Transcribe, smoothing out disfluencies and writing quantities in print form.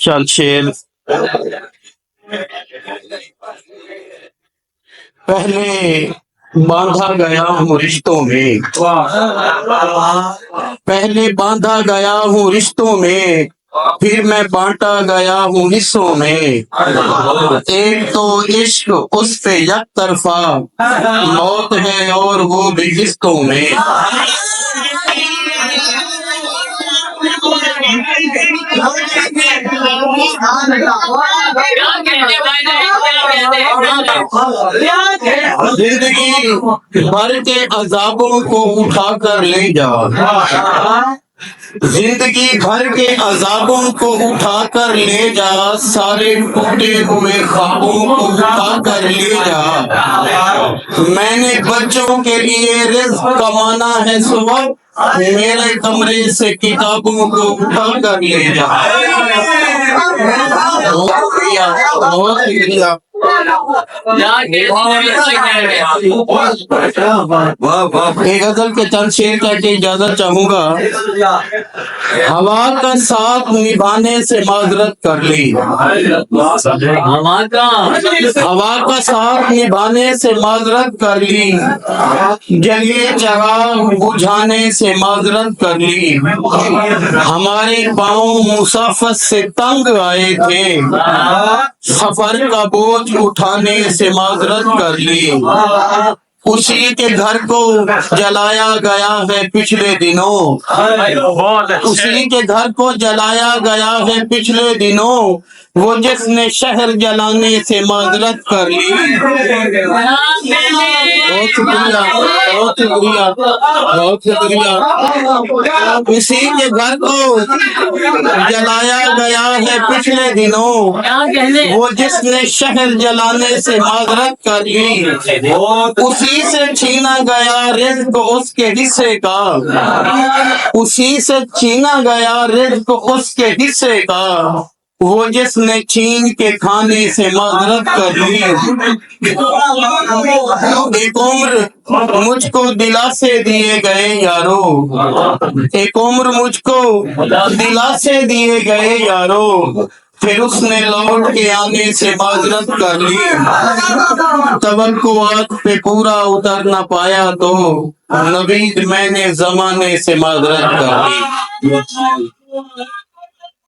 چل شیر پہلے باندھا گیا ہوں رشتوں میں، پہلے باندھا گیا ہوں رشتوں میں، پھر میں بانٹا گیا ہوں حصوں میں۔ ایک تو عشق اس پہ یک طرفہ موت ہے اور وہ بھی قسطوں میں۔ زندگی بھر کے عذابوں کو اٹھا کر لے جا، زندگی بھر کے عذابوں کو اٹھا کر لے جا، سارے ٹوٹے ہوئے خوابوں کو اٹھا کر لے جا۔ میں نے بچوں کے لیے رزق کمانا ہے صبح، میرے کمرے سے کتابوں کو اٹھا کر لے جا۔ بہت شکریہ۔ ایک غزل کے چند شعر کہہ کے اجازت چاہوں گا۔ ہوا کا ساتھ نبھانے سے معذرت کر لی، ہوا کا ساتھ نبھانے سے معذرت کر لی، جلیے چراغ بجھانے سے معذرت کر لی۔ ہمارے پاؤں مسافت سے تنگ آئے تھے، سفر کا بوجھ اٹھانے سے معذرت کر لی۔ اسی کے گھر کو جلایا گیا ہے پچھلے دنوں، اسی کے گھر کو جلایا گیا ہے پچھلے دنوں، وہ جس نے شہر جلانے سے معذرت کر لی۔ بہت شکریہ، بہت شکریہ، بہت شکریہ۔ اسی کے گھر کو جلایا گیا ہے پچھلے دنوں، وہ جس نے شہر جلانے سے معذرت کر لی۔ اسی سے چھینا گیا رزق اس کے حصے کا، اسی سے چھینا گیا رزق اس کے حصے کا، وہ جس نے چھین کے کھانے سے معذرت کر لی۔ ایک عمر مجھ کو دلاسے دیے گئے یارو، ایک عمر مجھ کو دلاسے دیے گئے یارو، پھر اس نے لوٹ کے آنے سے معذرت کر لی۔ توقعات پہ پورا اتر نہ پایا تو نوید میں نے زمانے سے معذرت کر لی۔